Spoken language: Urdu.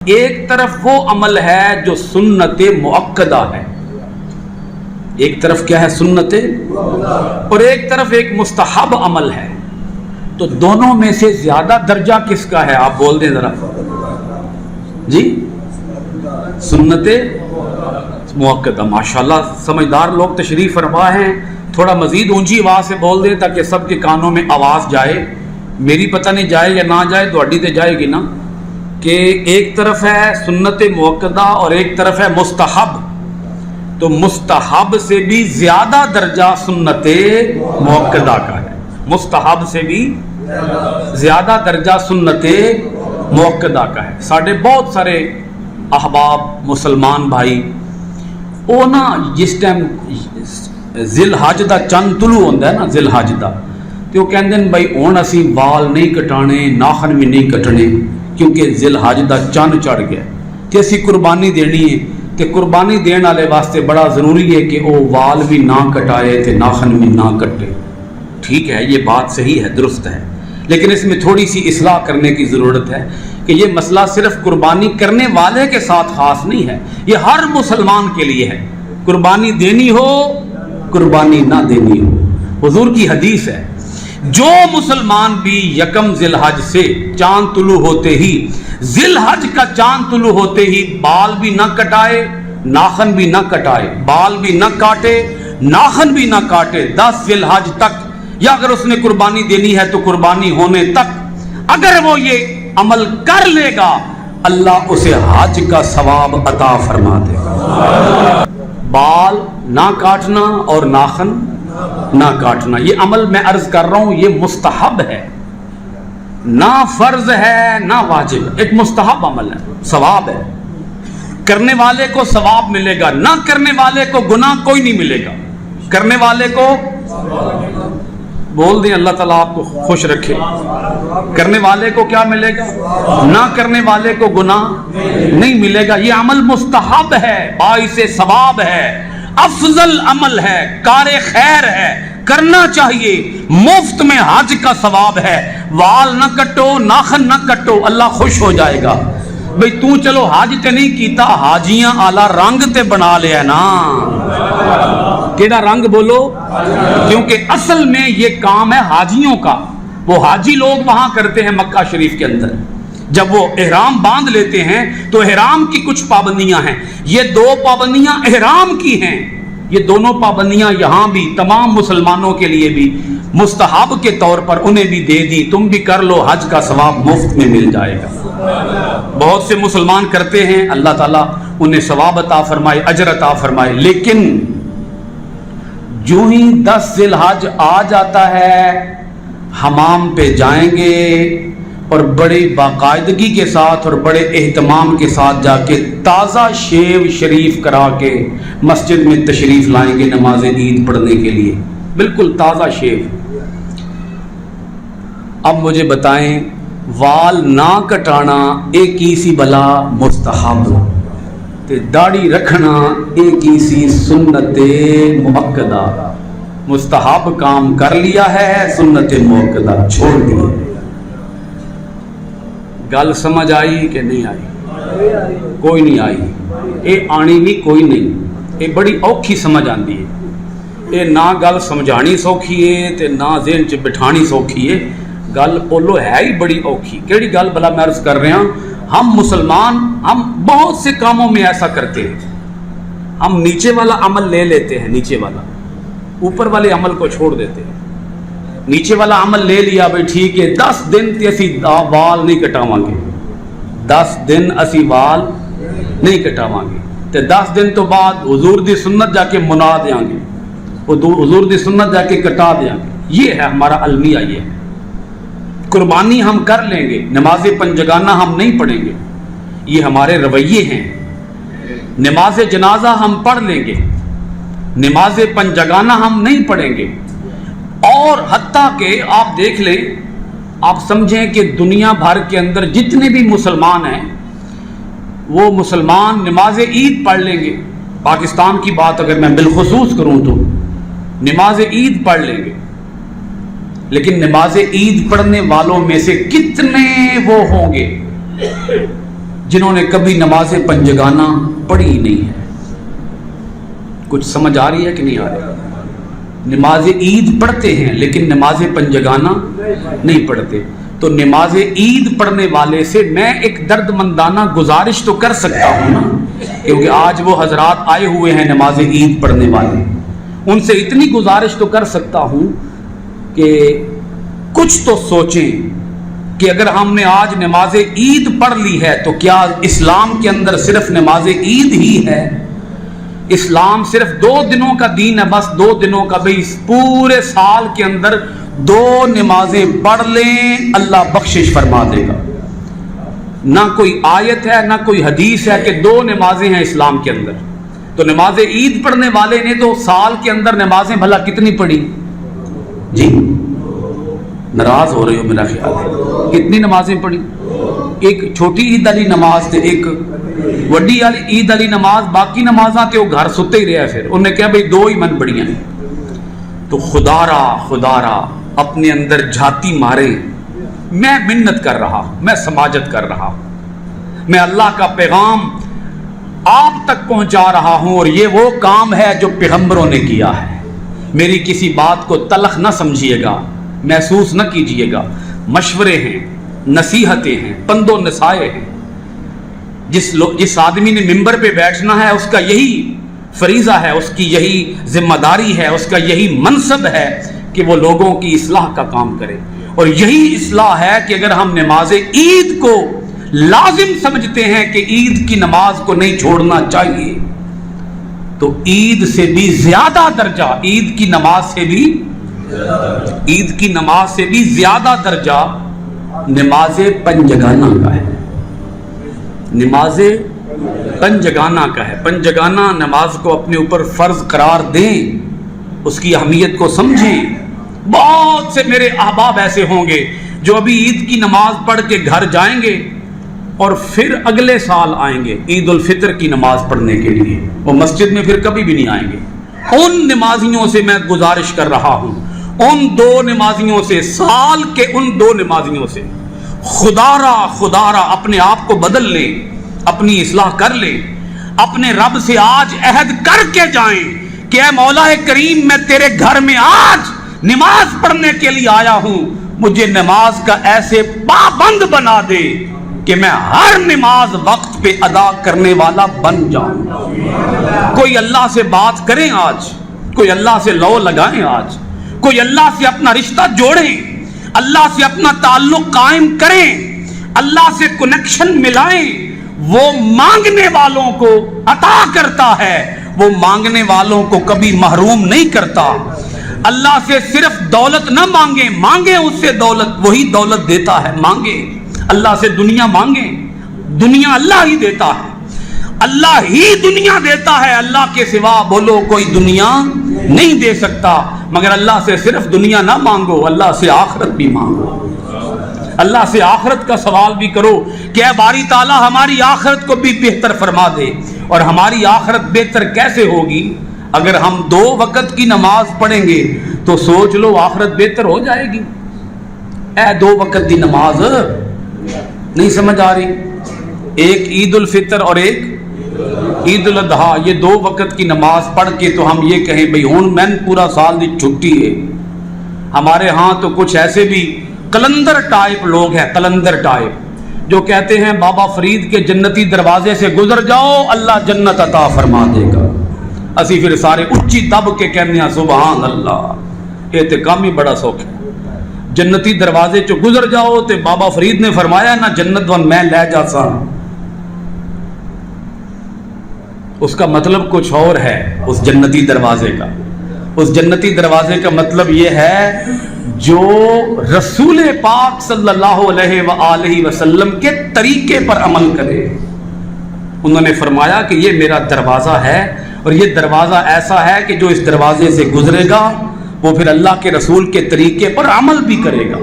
ایک طرف وہ عمل ہے جو سنت مؤکدہ ہے، ایک طرف کیا ہے سنت، اور ایک طرف ایک مستحب عمل ہے، تو دونوں میں سے زیادہ درجہ کس کا ہے؟ آپ بول دیں ذرا جی، سنت مؤکدہ۔ ماشاءاللہ سمجھدار لوگ تشریف فرما ہیں، تھوڑا مزید اونچی آواز سے بول دیں تاکہ سب کے کانوں میں آواز جائے، میری پتہ نہیں جائے یا نہ جائے، تو ہڈی تے جائے گی نا، کہ ایک طرف ہے سنت مؤکدہ اور ایک طرف ہے مستحب، تو مستحب سے بھی زیادہ درجہ سنت مؤکدہ کا ہے، مستحب سے بھی زیادہ درجہ سنت مؤکدہ کا ہے۔ ساڑھے بہت سارے احباب مسلمان بھائی وہ نا جس ٹائم ذی الحج دا چند طلوع ہوتا ہے نا، ذی الحج دا، تو وہ کہتے ہیں بھائی ہن اسی وال نہیں کٹانے، ناخن بھی نہیں کٹنے، کیونکہ ذی الحج دا چند چڑھ گیا تے اسی قربانی دینی ہے، تے قربانی دین والے واسطے بڑا ضروری ہے کہ وہ وال بھی نہ کٹائے تے ناخن بھی نہ کٹے۔ ٹھیک ہے، یہ بات صحیح ہے، درست ہے، لیکن اس میں تھوڑی سی اصلاح کرنے کی ضرورت ہے کہ یہ مسئلہ صرف قربانی کرنے والے کے ساتھ خاص نہیں ہے، یہ ہر مسلمان کے لیے ہے، قربانی دینی ہو قربانی نہ دینی ہو۔ حضور کی حدیث ہے، جو مسلمان بھی یکم ذی الحج سے چاند طلوع ہوتے ہی، ذی الحج کا چاند طلوع ہوتے ہی بال بھی نہ کٹائے، ناخن بھی نہ کٹائے، بال بھی نہ کاٹے، ناخن بھی نہ کاٹے، 10 ذی الحج تک، یا اگر اس نے قربانی دینی ہے تو قربانی ہونے تک اگر وہ یہ عمل کر لے گا، اللہ اسے حج کا ثواب عطا فرما دے گا۔ بال نہ کاٹنا اور ناخن نہ کاٹنا، یہ عمل میں عرض کر رہا ہوں یہ مستحب ہے، نہ فرض ہے نہ واجب، ایک مستحب عمل ہے، ثواب ہے، کرنے والے کو ثواب ملے گا، نہ کرنے والے کو گناہ کوئی نہیں ملے گا، کرنے والے کو بول دیں اللہ تعالیٰ آپ کو خوش رکھے، کرنے والے کو کیا ملے گا؟ نہ کرنے والے کو گناہ نہیں ملے گا۔ یہ عمل مستحب ہے، باعث ثواب ہے، افضل عمل ہے، کار خیر ہے، کرنا چاہیے، مفت میں حج کا ثواب ہے۔ وال نہ کٹو، ناخن نہ کٹو، اللہ خوش ہو جائے گا۔ بھئی تو چلو حج تے نہیں کیتا، حاجیاں آلہ رنگ تے بنا لیا نا، کیڑا رنگ بولو، کیونکہ اصل میں یہ کام ہے حاجیوں کا، وہ حاجی لوگ وہاں کرتے ہیں مکہ شریف کے اندر، جب وہ احرام باندھ لیتے ہیں تو احرام کی کچھ پابندیاں ہیں، یہ 2 پابندیاں احرام کی ہیں، یہ دونوں پابندیاں یہاں بھی تمام مسلمانوں کے لیے بھی مستحب کے طور پر انہیں بھی دے دی، تم بھی کر لو، حج کا ثواب مفت میں مل جائے گا۔ بہت سے مسلمان کرتے ہیں، اللہ تعالیٰ انہیں ثواب عطا فرمائے، اجر عطا فرمائے، لیکن جو ہی 10 ذی الحج آ جاتا ہے حمام پہ جائیں گے اور بڑی باقاعدگی کے ساتھ اور بڑے اہتمام کے ساتھ جا کے تازہ شیو شریف کرا کے مسجد میں تشریف لائیں گے نماز عید پڑھنے کے لیے، بالکل تازہ شیو۔ اب مجھے بتائیں، وال نہ کٹانا ایک ہی سی بلا مستحب، تے داڑھی رکھنا ایک ہی سی سنت مؤکدہ، مستحب کام کر لیا ہے، سنت مؤکدہ چھوڑ دی۔ گل سمجھ آئی کہ نہیں آئی؟ کوئی نہیں آئی، اے آنی بھی کوئی نہیں، اے بڑی اوکھی سمجھ آندی ہے، اے نہ گل سمجھانی سوکھی ہے تے نہ ذہن چ بٹھانی سوکھی ہے، گل بولو ہے ہی بڑی اوکھی۔ کیڑی گل بلا میں عرض کر رہا ہوں، ہم مسلمان ہم بہت سے کاموں میں ایسا کرتے ہیں، ہم نیچے والا عمل لے لیتے ہیں، نیچے والا، اوپر والے عمل کو چھوڑ دیتے ہیں۔ نیچے والا عمل لے لیا بھئی ٹھیک ہے، 10 دن تے اسی وال نہیں کٹاواں گے، 10 دن اسی وال نہیں کٹاواں گے، تے 10 دن تو بعد حضور دی سنت جا کے منا دیاں گے، حضور دی سنت جا کے کٹا دیاں گے۔ یہ ہے ہمارا المیہ، یہ ہے قربانی ہم کر لیں گے، نماز پنجگانہ ہم نہیں پڑھیں گے، یہ ہمارے رویے ہیں۔ نماز جنازہ ہم پڑھ لیں گے، نماز پنجگانہ ہم نہیں پڑھیں گے، اور حتیٰ کہ آپ دیکھ لیں، آپ سمجھیں کہ دنیا بھر کے اندر جتنے بھی مسلمان ہیں وہ مسلمان نماز عید پڑھ لیں گے، پاکستان کی بات اگر میں بالخصوص کروں تو نماز عید پڑھ لیں گے، لیکن نماز عید پڑھنے والوں میں سے کتنے وہ ہوں گے جنہوں نے کبھی نماز پنجگانہ پڑھی ہی نہیں ہے. کچھ سمجھ آ رہی ہے کہ نہیں آ رہی؟ نماز عید پڑھتے ہیں لیکن نماز پنجگانہ نہیں پڑھتے. تو نماز عید پڑھنے والے سے میں ایک درد مندانہ گزارش تو کر سکتا ہوں نا، کیونکہ آج وہ حضرات آئے ہوئے ہیں نماز عید پڑھنے والے، ان سے اتنی گزارش تو کر سکتا ہوں کہ کچھ تو سوچیں کہ اگر ہم نے آج نماز عید پڑھ لی ہے تو کیا اسلام کے اندر صرف نماز عید ہی ہے؟ اسلام صرف 2 دنوں کا دین ہے، بس 2 دنوں کا. بھئی پورے سال کے اندر 2 نمازیں پڑھ لیں اللہ بخشش فرما دے گا. نہ کوئی آیت ہے نہ کوئی حدیث ہے کہ 2 نمازیں ہیں اسلام کے اندر. تو نماز عید پڑھنے والے نے تو سال کے اندر نمازیں بھلا کتنی پڑھی؟ جی ناراض ہو رہے ہو میرا خیال ہے. کتنی نمازیں پڑھی؟ ایک چھوٹی عید علی نماز تے ایک وڈی عید علی نماز، باقی نمازاں تے وہ گھر ستے ہی رہا. پھر انہیں کہا بھئی 2 ہی من بڑیاں ہیں. تو خدا را اپنے اندر جھاتی مارے، میں منت کر رہا ہوں، میں سماجت کر رہا ہوں، میں اللہ کا پیغام آپ تک پہنچا رہا ہوں، اور یہ وہ کام ہے جو پیغمبروں نے کیا ہے. میری کسی بات کو تلخ نہ سمجھیے گا، محسوس نہ کیجئے گا. مشورے ہیں، نصیحتیں ہیں، پند و نصائح ہیں. جس آدمی نے ممبر پہ بیٹھنا ہے اس کا یہی فریضہ ہے، اس کی یہی ذمہ داری ہے، اس کا یہی منصب ہے کہ وہ لوگوں کی اصلاح کا کام کرے. اور یہی اصلاح ہے کہ اگر ہم نماز عید کو لازم سمجھتے ہیں کہ عید کی نماز کو نہیں چھوڑنا چاہیے، تو عید سے بھی زیادہ درجہ، عید کی نماز سے بھی زیادہ درجہ نماز پنجگانہ کا ہے. نماز پنجگانہ کا ہے. پنجگانہ نماز کو اپنے اوپر فرض قرار دیں، اس کی اہمیت کو سمجھیں. بہت سے میرے احباب ایسے ہوں گے جو ابھی عید کی نماز پڑھ کے گھر جائیں گے اور پھر اگلے سال آئیں گے عید الفطر کی نماز پڑھنے کے لیے، وہ مسجد میں پھر کبھی بھی نہیں آئیں گے. ان نمازیوں سے میں گزارش کر رہا ہوں، ان 2 نمازیوں سے، سال کے ان 2 نمازیوں سے، خدا را اپنے آپ کو بدل لیں، اپنی اصلاح کر لیں، اپنے رب سے آج عہد کر کے جائیں کہ اے مولا کریم، میں تیرے گھر میں آج نماز پڑھنے کے لیے آیا ہوں، مجھے نماز کا ایسے پابند بنا دے کہ میں ہر نماز وقت پہ ادا کرنے والا بن جاؤں. کوئی اللہ سے بات کریں آج، کوئی اللہ سے لو لگائیں آج، کوئی اللہ سے اپنا رشتہ جوڑیں، اللہ سے اپنا تعلق قائم کریں، اللہ سے کنیکشن ملائیں. وہ مانگنے والوں کو عطا کرتا ہے، وہ مانگنے والوں کو کبھی محروم نہیں کرتا. اللہ سے صرف دولت نہ مانگیں اس سے دولت، وہی دولت دیتا ہے. مانگیں اللہ سے، دنیا مانگیں، دنیا اللہ ہی دیتا ہے، اللہ ہی دنیا دیتا ہے. اللہ کے سوا بولو کوئی دنیا نہیں دے سکتا. مگر اللہ سے صرف دنیا نہ مانگو، اللہ سے آخرت بھی مانگو. اللہ سے آخرت کا سوال بھی کرو کہ اے باری تعالیٰ ہماری آخرت کو بھی بہتر فرما دے. اور ہماری آخرت بہتر کیسے ہوگی؟ اگر ہم 2 وقت کی نماز پڑھیں گے تو سوچ لو آخرت بہتر ہو جائے گی. اے 2 وقت کی نماز نہیں سمجھ آ رہی؟ ایک عید الفطر اور ایک عید الاضحیٰ، یہ 2 وقت کی نماز پڑھ کے تو ہم یہ کہیں بھئی ہون میں پورا سال دی چھٹی ہے. ہمارے ہاں تو کچھ ایسے بھی کلندر ٹائپ لوگ ہیں، کلندر ٹائپ، جو کہتے ہیں بابا فرید کے جنتی دروازے سے گزر جاؤ اللہ جنت عطا فرما دے گا. اسی پھر سارے اچھی دب کے کہنے ہیں سبحان اللہ. یہ تے کام ہی بڑا سوکھ ہے. جنتی دروازے چو گزر جاؤ تے بابا فرید نے فرمایا نا جنت ون میں لے جا سا. اس کا مطلب کچھ اور ہے. اس جنتی دروازے کا، اس جنتی دروازے کا مطلب یہ ہے جو رسول پاک صلی اللہ علیہ وآلہ وسلم کے طریقے پر عمل کرے. انہوں نے فرمایا کہ یہ میرا دروازہ ہے، اور یہ دروازہ ایسا ہے کہ جو اس دروازے سے گزرے گا وہ پھر اللہ کے رسول کے طریقے پر عمل بھی کرے گا.